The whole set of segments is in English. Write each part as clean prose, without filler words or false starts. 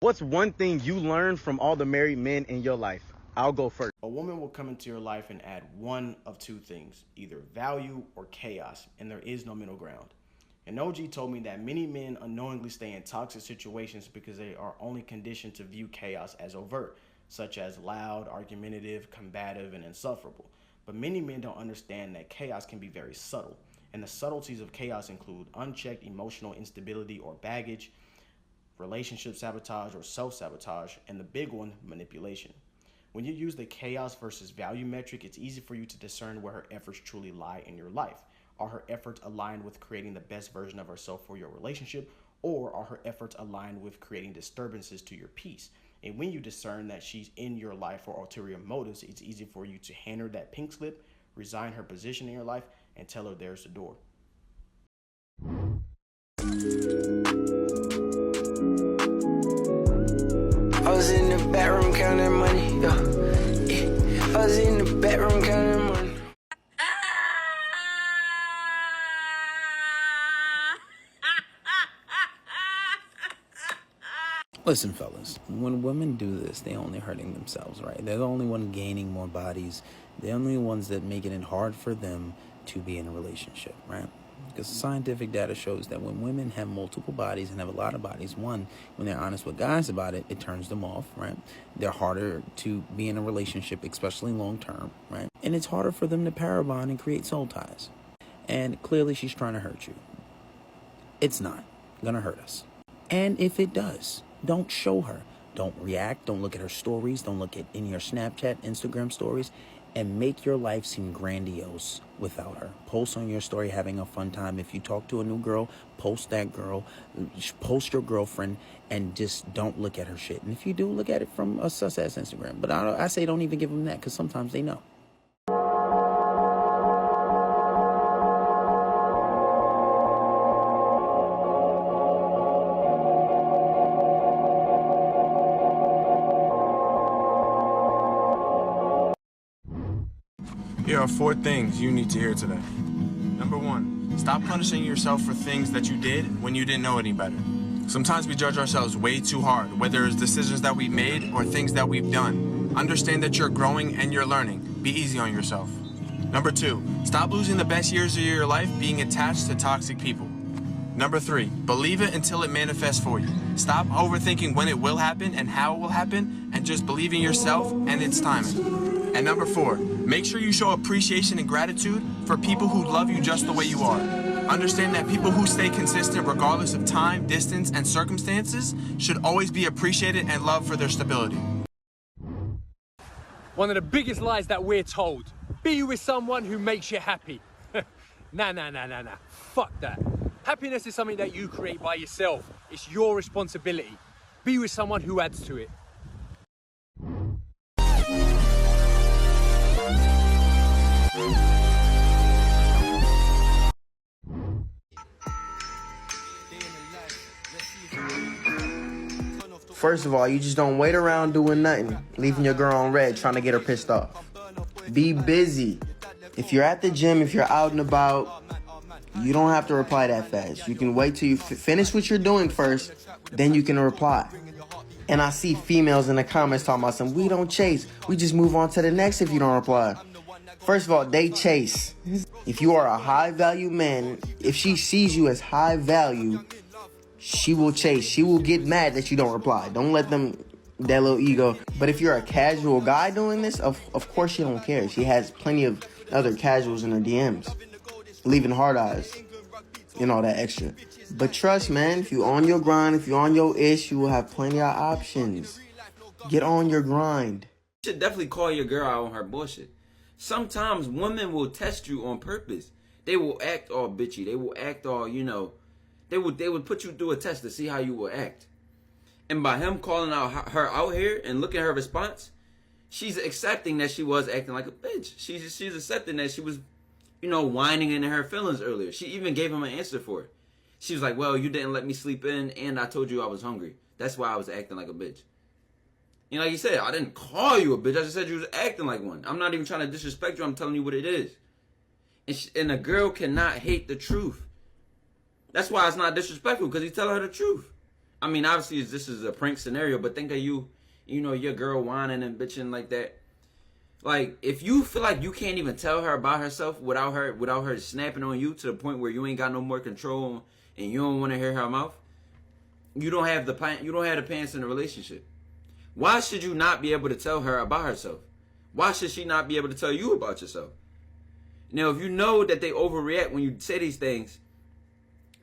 What's one thing you learned from all the married men in your life? I'll go first. A woman will come into your life and add one of two things, either value or chaos, and there is no middle ground. And OG told me that many men unknowingly stay in toxic situations because they are only conditioned to view chaos as overt, such as loud, argumentative, combative, and insufferable. But many men don't understand that chaos can be very subtle, and the subtleties of chaos include unchecked emotional instability or baggage, relationship sabotage or self-sabotage, and the big one, manipulation. When you use the chaos versus value metric, it's easy for you to discern where her efforts truly lie in your life. Are her efforts aligned with creating the best version of herself for your relationship, or are her efforts aligned with creating disturbances to your peace? And when you discern that she's in your life for ulterior motives, it's easy for you to hand her that pink slip, resign her position in your life, and tell her there's the door. I was in the bedroom counting money, yeah. I was in the bedroom counting money. Listen, fellas, when women do this, they're only hurting themselves, right? They're the only one gaining more bodies. They're the only ones that making it hard for them to be in a relationship, right? Because scientific data shows that when women have multiple bodies and have a lot of bodies, one, when they're honest with guys about it, it turns them off, right? They're harder to be in a relationship, especially long term, right? And it's harder for them to pair bond and create soul ties. And clearly she's trying to hurt you. It's not gonna hurt us. And if it does, don't show her. Don't react. Don't look at her stories. Don't look at any of her Snapchat, Instagram stories. And make your life seem grandiose without her. Post on your story having a fun time. If you talk to a new girl, post that girl. Post your girlfriend and just don't look at her shit. And if you do, look at it from a sus-ass Instagram. But I say don't even give them that because sometimes they know. Here are 4 things you need to hear today. Number 1, stop punishing yourself for things that you did when you didn't know any better. Sometimes we judge ourselves way too hard, whether it's decisions that we made or things that we've done. Understand that you're growing and you're learning. Be easy on yourself. Number 2, stop losing the best years of your life being attached to toxic people. Number 3, believe it until it manifests for you. Stop overthinking when it will happen and how it will happen, and just believe in yourself and its timing. And number 4, make sure you show appreciation and gratitude for people who love you just the way you are. Understand that people who stay consistent regardless of time, distance, and circumstances should always be appreciated and loved for their stability. One of the biggest lies that we're told, be with someone who makes you happy. Nah. Fuck that. Happiness is something that you create by yourself. It's your responsibility. Be with someone who adds to it. First of all, you just don't wait around doing nothing, leaving your girl on red, trying to get her pissed off. Be busy. If you're at the gym, if you're out and about, you don't have to reply that fast. You can wait till you finish what you're doing first, then you can reply. And I see females in the comments talking about some, we don't chase. We just move on to the next if you don't reply. First of all, they chase. If you are a high value man, if she sees you as high value, she will chase. She will get mad that you don't reply. Don't let them, that little ego. But if you're a casual guy doing this, of course she don't care. She has plenty of other casuals in her DMs, leaving hard eyes and all that extra. But trust, man, if you on your grind, if you on your ish, you will have plenty of options. Get on your grind. You should definitely call your girl out on her bullshit. Sometimes women will test you on purpose. They will act all bitchy. They will act all, they would put you through a test to see how you will act. And by him calling her out here and looking at her response, she's accepting that she was acting like a bitch. She's accepting that she was, whining in her feelings earlier. She even gave him an answer for it. She was like, well, you didn't let me sleep in and I told you I was hungry. That's why I was acting like a bitch. Like you said, I didn't call you a bitch. I just said you was acting like one. I'm not even trying to disrespect you. I'm telling you what it is. And a girl cannot hate the truth. That's why it's not disrespectful, because he's telling her the truth. I mean, obviously this is a prank scenario, but think of you, you know, your girl whining and bitching like that. Like, if you feel like you can't even tell her about herself without her snapping on you to the point where you ain't got no more control and you don't want to hear her mouth, you don't have the pants in the relationship. Why should you not be able to tell her about herself? Why should she not be able to tell you about yourself? Now, if you know that they overreact when you say these things,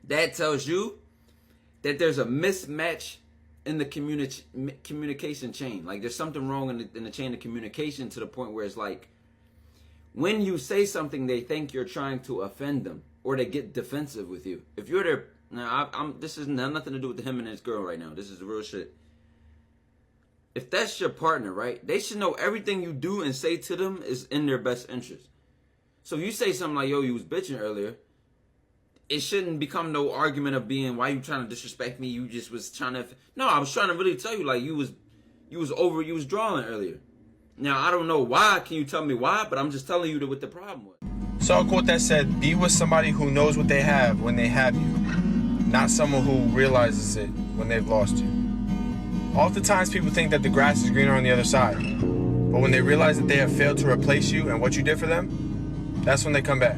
that tells you that there's a mismatch in the communication chain. Like, there's something wrong in the chain of communication to the point where it's like, when you say something, they think you're trying to offend them or they get defensive with you. If you're their, now this has nothing to do with him and his girl right now. This is real shit. If that's your partner, right, they should know everything you do and say to them is in their best interest. So if you say something like, yo, you was bitching earlier, it shouldn't become no argument of being, why you trying to disrespect me? You just was trying to, no, I was trying to really tell you, like, you was drawing earlier. Now, I don't know why. Can you tell me why? But I'm just telling you what the problem was. Saw a quote that said, be with somebody who knows what they have when they have you, not someone who realizes it when they've lost you. Oftentimes people think that the grass is greener on the other side, but when they realize that they have failed to replace you and what you did for them, that's when they come back.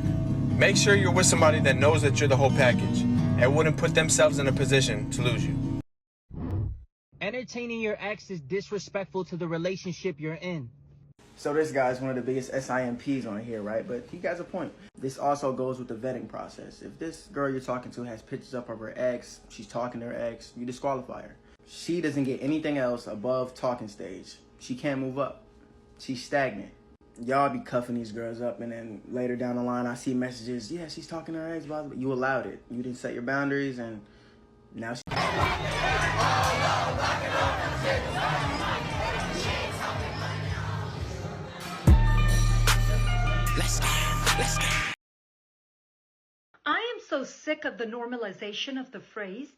Make sure you're with somebody that knows that you're the whole package and wouldn't put themselves in a position to lose you. Entertaining your ex is disrespectful to the relationship you're in. So this guy's one of the biggest SIMPs on here, right? But he has a point. This also goes with the vetting process. If this girl you're talking to has pictures up of her ex, she's talking to her ex, you disqualify her. She doesn't get anything else above talking stage. She can't move up. She's stagnant. Y'all be cuffing these girls up, and then later down the line, I see messages, yeah, she's talking to her ex, blah, blah. You allowed it. You didn't set your boundaries, and now she... Let's go. I am so sick of the normalization of the phrase,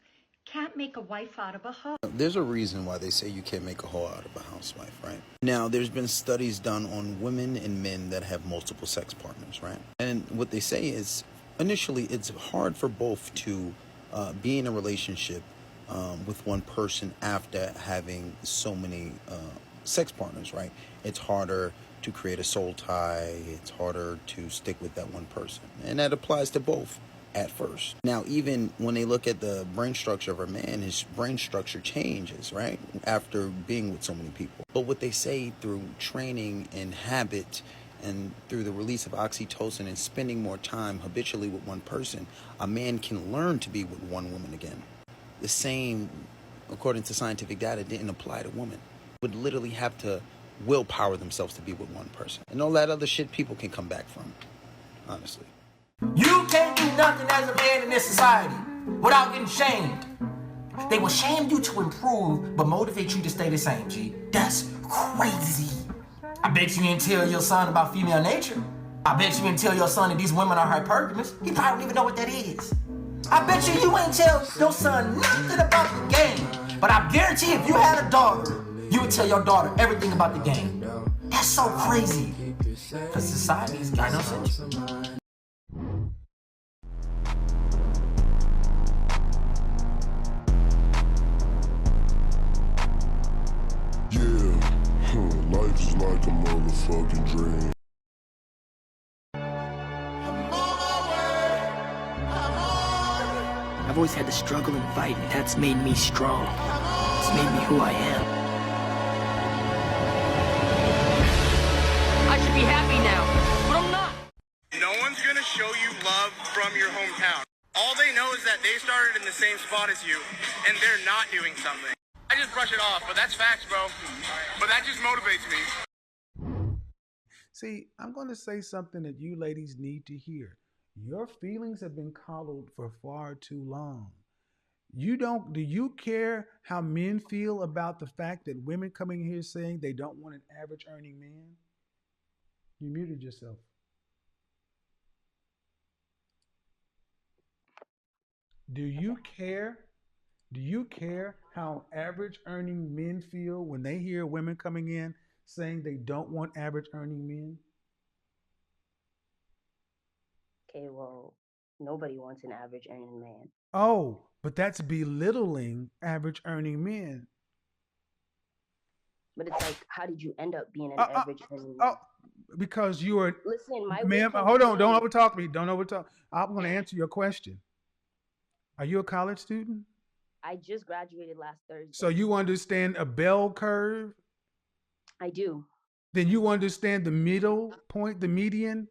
can't make a wife out of a hoe. There's a reason why they say you can't make a hoe out of a housewife, right? Now, there's been studies done on women and men that have multiple sex partners, right? And what they say is, initially, it's hard for both to be in a relationship with one person after having so many sex partners, right? It's harder to create a soul tie. It's harder to stick with that one person. And that applies to both at first. Now, even when they look at the brain structure of a man, his brain structure changes, right? After being with so many people. But what they say through training and habit and through the release of oxytocin and spending more time habitually with one person, a man can learn to be with one woman again. The same, according to scientific data, didn't apply to women. Would literally have to willpower themselves to be with one person. And all that other shit people can come back from, honestly. You can't do nothing as a man in this society without getting shamed. They will shame you to improve, but motivate you to stay the same, G. That's crazy. I bet you didn't tell your son about female nature. I bet you didn't tell your son that these women are hypergamous. He probably don't even know what that is. I bet you ain't tell your son nothing about the game. But I guarantee if you had a daughter, you would tell your daughter everything about the game. That's so crazy. Because society is gynocentric. Life is like a motherfucking dream. I've always had to struggle and fight, and that's made me strong. It's made me who I am. I should be happy now, but I'm not. No one's gonna show you love from your hometown. All they know is that they started in the same spot as you, and they're not doing something. I just brush it off, but that's facts, bro. But that just motivates me. See, I'm going to say something that you ladies need to hear. Your feelings have been coddled for far too long. Do you care how men feel about the fact that women coming here saying they don't want an average earning man? You muted yourself. Do you care? Do you care how average earning men feel when they hear women coming in saying they don't want average earning men? Okay, well, Nobody wants an average earning man. Oh, but that's belittling average earning men. But it's like, how did you end up being an average earning man? Because you are. Listen, my ma'am, weekend hold on. Don't change. overtalk me. Don't overtalk. I'm going to answer your question. Are you a college student? I just graduated last Thursday. So you understand a bell curve? I do. Then you understand the middle point, the median?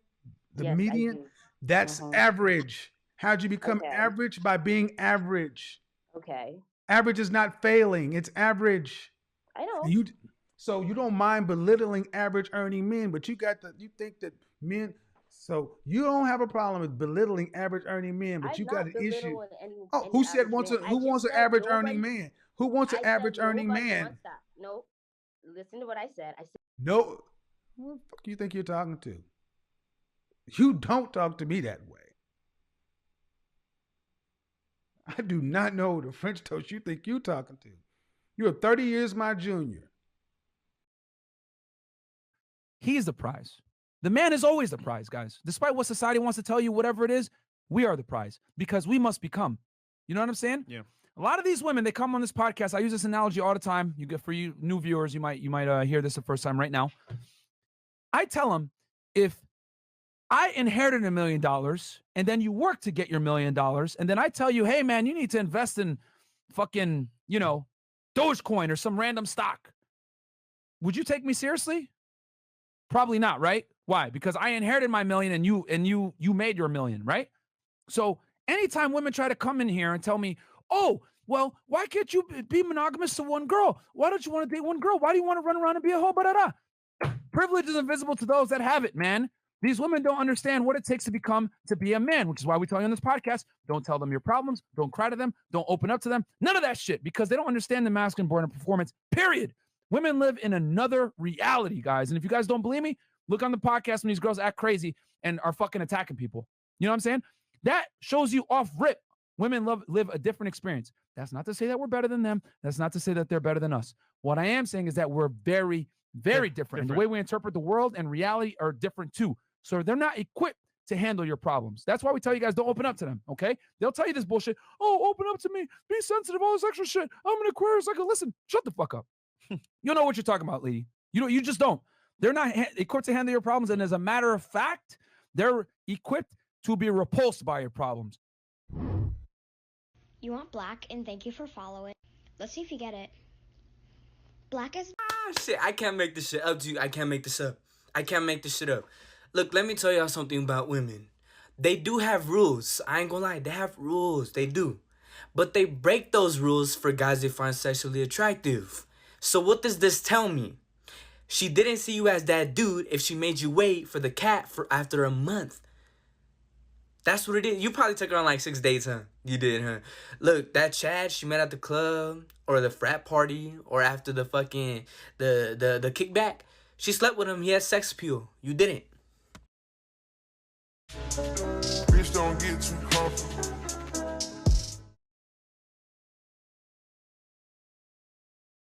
The Yes, median? I do. That's average. How'd you become average? By being average. Okay. Average is not failing. It's average. I know. So you don't mind belittling average earning men, but you think that men. So you don't have a problem with belittling average earning men, but you got an issue. Who said who wants an average earning man? Who wants an average earning man? No. Listen to what I said. I said no. Who the fuck you think you're talking to? You don't talk to me that way. I do not know the French toast you think you're talking to. You're 30 years my junior. He is the prize. The man is always the prize, guys. Despite what society wants to tell you, whatever it is, we are the prize because we must become. You know what I'm saying? Yeah. A lot of these women, they come on this podcast. I use this analogy all the time. You get for you new viewers, you might hear this the first time right now. I tell them, if I inherited $1 million and then you work to get your $1 million, and then I tell you, hey man, you need to invest in fucking, Dogecoin or some random stock. Would you take me seriously? Probably not, right? Why? Because I inherited my $1 million and you made your $1 million, right? So anytime women try to come in here and tell me, oh, well, why can't you be monogamous to one girl? Why don't you want to date one girl? Why do you want to run around and be a hoe? Privilege is invisible to those that have it, man. These women don't understand what it takes to be a man, which is why we tell you on this podcast, don't tell them your problems, don't cry to them, don't open up to them, none of that shit, because they don't understand the masculine born of performance, period. Women live in another reality, guys. And if you guys don't believe me, look on the podcast when these girls act crazy and are fucking attacking people. You know what I'm saying? That shows you off rip. Women live a different experience. That's not to say that we're better than them. That's not to say that they're better than us. What I am saying is that we're very, very different. And the way we interpret the world and reality are different too. So they're not equipped to handle your problems. That's why we tell you guys, don't open up to them, okay? They'll tell you this bullshit. Oh, open up to me. Be sensitive, all this extra shit. I'm an Aquarius. I can listen. Shut the fuck up. You know what you're talking about, lady. You just don't. They're not equipped to handle your problems. And as a matter of fact, they're equipped to be repulsed by your problems. You want black, and thank you for following. Let's see if you get it. Black is... Shit, I can't make this shit up, dude. I can't make this up. I can't make this shit up. Look, let me tell y'all something about women. They do have rules. I ain't gonna lie. They have rules. They do. But they break those rules for guys they find sexually attractive. So what does this tell me? She didn't see you as that dude if she made you wait for the cat for after a month. That's what it is. You probably took her on like 6 dates, huh? You did, huh? Look, that Chad she met at the club or the frat party or after the fucking the kickback, she slept with him. He had sex appeal. You didn't. Bitch, don't get too comfortable.